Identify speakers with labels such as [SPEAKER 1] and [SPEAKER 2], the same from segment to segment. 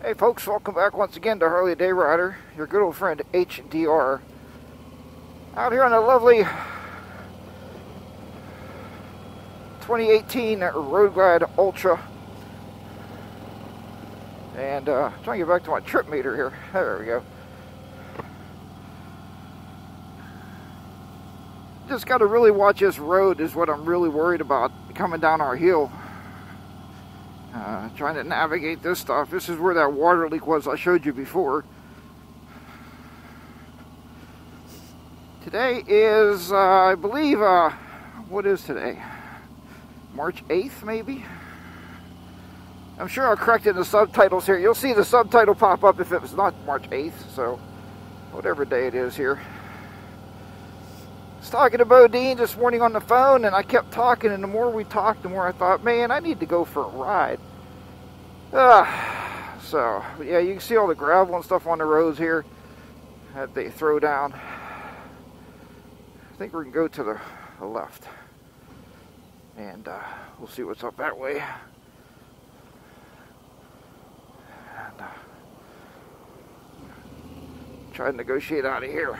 [SPEAKER 1] Hey folks, welcome back once again to Harley Day Rider, your good old friend HDR. Out here on a lovely 2018 Road Glide Ultra. And trying to get back to my trip meter here. There we go. Just got to really watch this road is what I'm really worried about coming down our hill. Trying to navigate this stuff. This is where that water leak was I showed you before. Today is, I believe, what is today? March 8th, maybe? I'm sure I'll correct it in the subtitles here. You'll see the subtitle pop up if it was not March 8th, so whatever day it is here. I was talking to Bodine this morning on the phone, and I kept talking, and the more we talked, the more I thought, man, I need to go for a ride. So, yeah, you can see all the gravel and stuff on the roads here that they throw down. I think we're going to go to the left, and we'll see what's up that way. And try to negotiate out of here.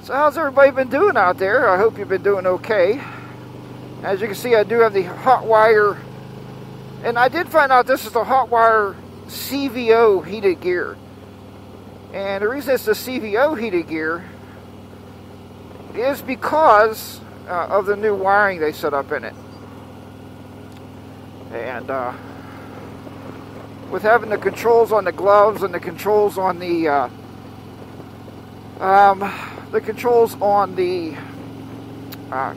[SPEAKER 1] So how's everybody been doing out there? I hope you've been doing okay. As you can see, I do have the Hotwire, and I did find out this is the Hotwire CVO heated gear. And the reason it's the CVO heated gear is because of the new wiring they set up in it. And with having the controls on the gloves and the controls on the controls on the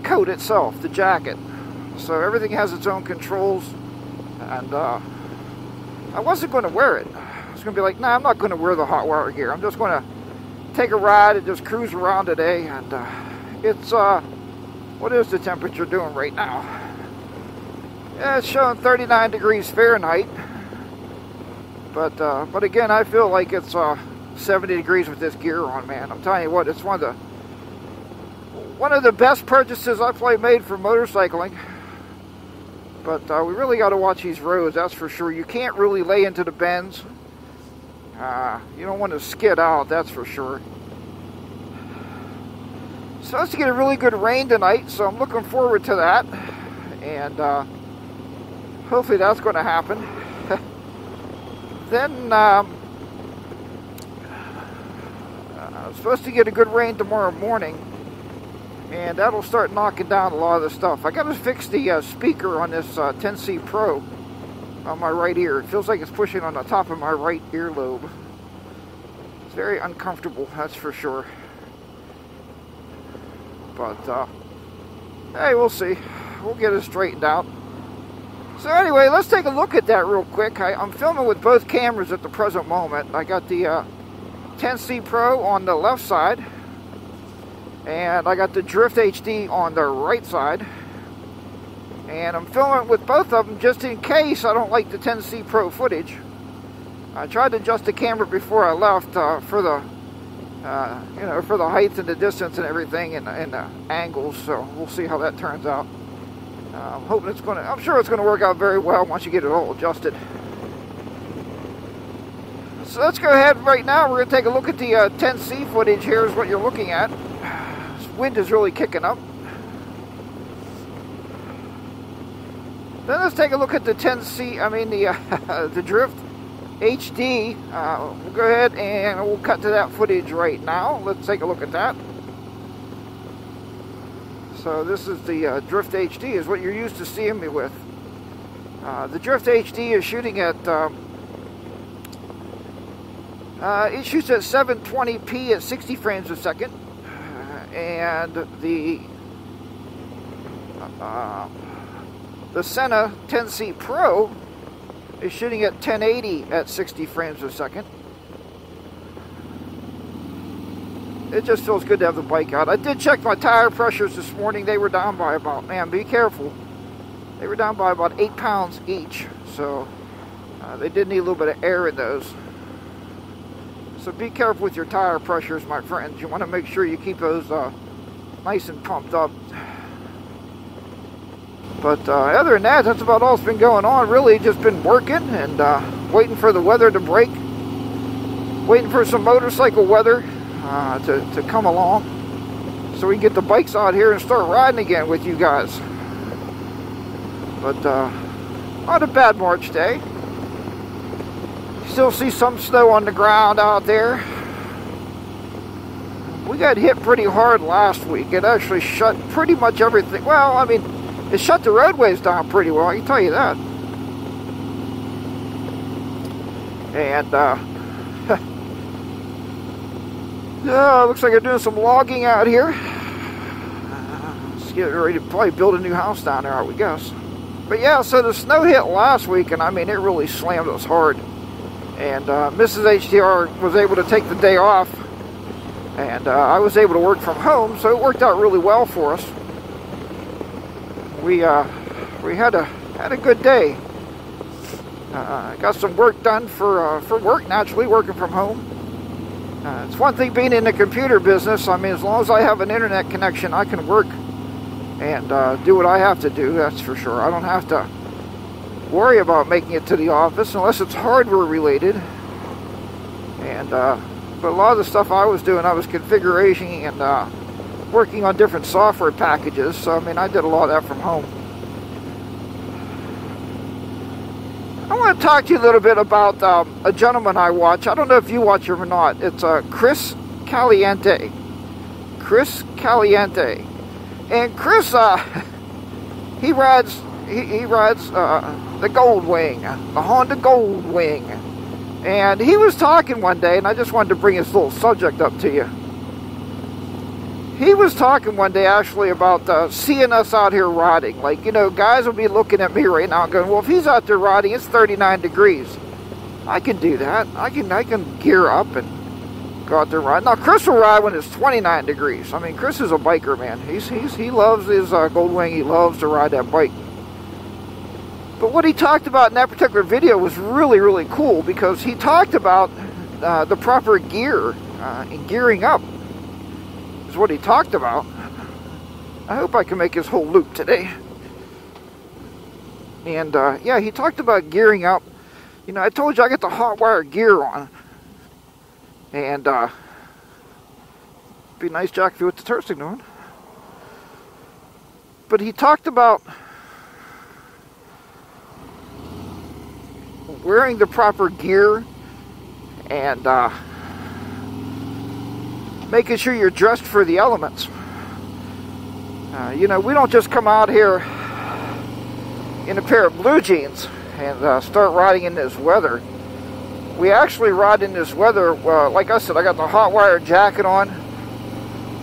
[SPEAKER 1] coat itself, the jacket. So everything has its own controls, and I wasn't going to wear it. I was going to be like, nah, I'm not going to wear the Hotwire gear. I'm just going to take a ride and just cruise around today. And it's, what is the temperature doing right now? Yeah, it's showing 39 degrees Fahrenheit. But again, I feel like it's 70 degrees with this gear on, man. I'm telling you what, it's one of the best purchases I've probably made for motorcycling. But we really got to watch these roads, that's for sure. You can't really lay into the bends. You don't want to skid out, that's for sure. So supposed to get a really good rain tonight, so I'm looking forward to that. And hopefully that's going to happen. Then I'm supposed to get a good rain tomorrow morning, and that'll start knocking down a lot of the stuff. I got to fix the speaker on this 10C Pro on my right ear. It feels like it's pushing on the top of my right earlobe. It's very uncomfortable, that's for sure. But hey, we'll see. We'll get it straightened out. So anyway, let's take a look at that real quick. I'm filming with both cameras at the present moment. I got the 10C Pro on the left side, and I got the Drift HD on the right side. And I'm filming with both of them just in case I don't like the 10C Pro footage. I tried to adjust the camera before I left for the for the height and the distance and everything, and the angles. So we'll see how that turns out. I'm hoping it's going to. I'm sure it's going to work out very well once you get it all adjusted. So let's go ahead right now. We're going to take a look at the 10C footage. Here's what you're looking at. This wind is really kicking up. Then let's take a look at the 10C. I mean the Drift HD. We'll go ahead and we'll cut to that footage right now. Let's take a look at that. So this is the Drift HD, is what you're used to seeing me with. The Drift HD is shooting at, it shoots at 720p at 60 frames a second. And the Sena 10C Pro is shooting at 1080 at 60 frames a second. It just feels good to have the bike out. I did check my tire pressures this morning. They were down by about, man, be careful. They were down by about 8 pounds each. So they did need a little bit of air in those. So be careful with your tire pressures, my friends. You want to make sure you keep those nice and pumped up. But other than that, that's about all that's been going on. Really, just been working and waiting for the weather to break. Waiting for some motorcycle weather to come along, so we can get the bikes out here and start riding again with you guys. But not a bad March day. Still see some snow on the ground out there. We got hit pretty hard last week. It actually shut pretty much everything. Well, I mean, it shut the roadways down pretty well, I can tell you that. And looks like they're doing some logging out here. Let's get ready to probably build a new house down there, I would guess. But yeah, so the snow hit last week, and I mean, it really slammed us hard. And Mrs. HDR was able to take the day off, and I was able to work from home, so it worked out really well for us. We had a good day. Got some work done for work, naturally, working from home. It's one thing being in the computer business. I mean, as long as I have an internet connection, I can work and do what I have to do, that's for sure. I don't have to worry about making it to the office unless it's hardware related. And but a lot of the stuff I was doing, I was configuring and working on different software packages. So, I mean, I did a lot of that from home. I want to talk to you a little bit about a gentleman I watch. I don't know if you watch him or not. It's Chris Caliente. Chris Caliente. And Chris, he rides the Goldwing, the Honda Goldwing. And he was talking one day, and I just wanted to bring this little subject up to you. He was talking one day actually about seeing us out here riding. Like, you know, guys will be looking at me right now going, well, if he's out there riding, it's 39 degrees. I can do that. I can gear up and go out there and ride. Now, Chris will ride when it's 29 degrees. I mean, Chris is a biker, man. He loves his Goldwing. He loves to ride that bike. But what he talked about in that particular video was really, really cool, because he talked about the proper gear and gearing up. Is what he talked about. I hope I can make his whole loop today. And yeah, he talked about gearing up. You know, I told you I got the hot wire gear on. And be nice, Jack, if you with the turn signal on. But he talked about wearing the proper gear and making sure you're dressed for the elements. You know, we don't just come out here in a pair of blue jeans and start riding in this weather. We actually ride in this weather, like I said, I got the hot wire jacket on.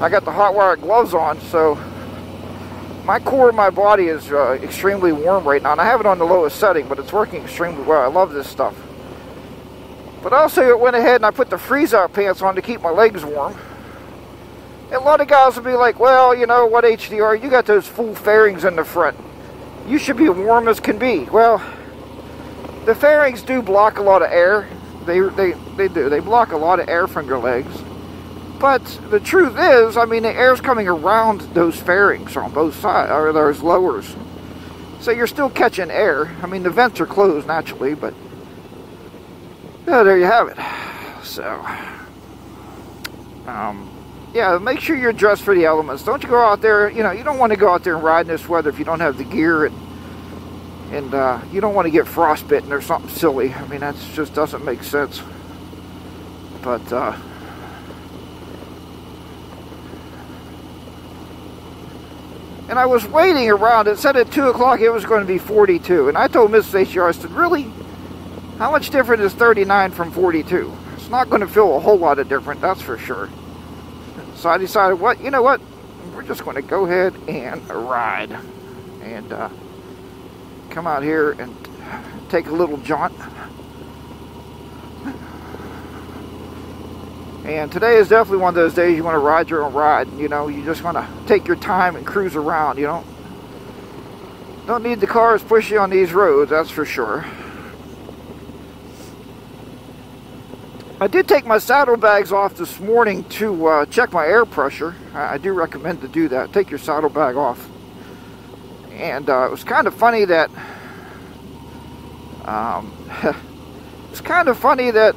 [SPEAKER 1] I got the hot wire gloves on, so my core of my body is extremely warm right now. And I have it on the lowest setting, but it's working extremely well. I love this stuff. But I also went ahead and I put the freeze-out pants on to keep my legs warm. And a lot of guys will be like, well, you know what, HDR, you got those full fairings in the front. You should be warm as can be. Well, the fairings do block a lot of air. They do. They block a lot of air from your legs. But the truth is, I mean, the air's coming around those fairings on both sides, or those lowers. So you're still catching air. I mean, the vents are closed naturally, but yeah, there you have it. So, yeah, make sure you're dressed for the elements. Don't you go out there, you know, you don't want to go out there and ride in this weather if you don't have the gear, and you don't want to get frostbitten or something silly. I mean, that just doesn't make sense. But, and I was waiting around. It said at 2 o'clock it was going to be 42. And I told Mrs. HDR, I said, really? How much different is 39 from 42? It's not going to feel a whole lot of different, that's for sure. So I decided, what, you know what? We're just going to go ahead and ride. And come out here and take a little jaunt. And today is definitely one of those days you want to ride your own ride. You know, you just want to take your time and cruise around, you know. Don't need the cars pushing on these roads, that's for sure. I did take my saddlebags off this morning to check my air pressure. I do recommend to do that. Take your saddlebag off. And it was kind of funny that it's kind of funny that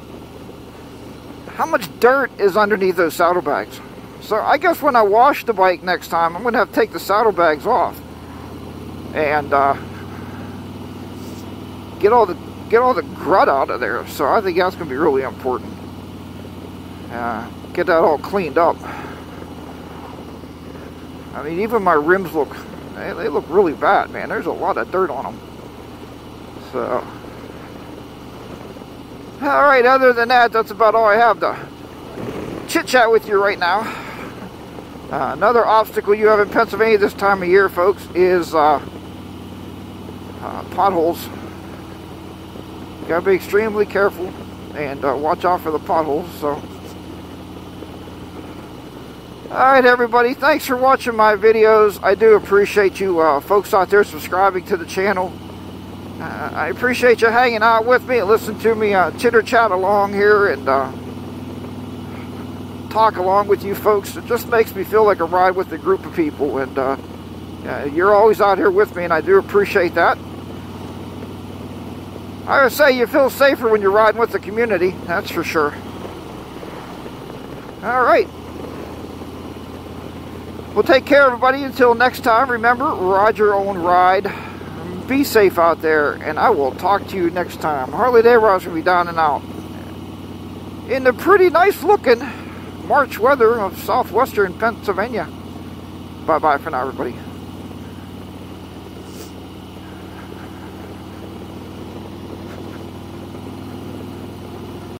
[SPEAKER 1] how much dirt is underneath those saddlebags. So I guess when I wash the bike next time, I'm going to have to take the saddlebags off and get all the grud out of there. So I think that's going to be really important. Get that all cleaned up. I mean, even my rims look, they look really bad, man. There's a lot of dirt on them. So, alright, other than that, that's about all I have to chit-chat with you right now. Another obstacle you have in Pennsylvania this time of year, folks, is potholes. You gotta be extremely careful and watch out for the potholes. So, alright everybody, thanks for watching my videos. I do appreciate you folks out there subscribing to the channel. I appreciate you hanging out with me and listening to me chitter chat along here and talk along with you folks. It just makes me feel like a ride with a group of people, and you're always out here with me, and I do appreciate that. I would say you feel safer when you're riding with the community, that's for sure. Alright. Well, take care, everybody. Until next time, remember, ride your own ride. Be safe out there, and I will talk to you next time. Harley Dayrob's going to be down and out in the pretty nice looking March weather of southwestern Pennsylvania. Bye-bye for now, everybody.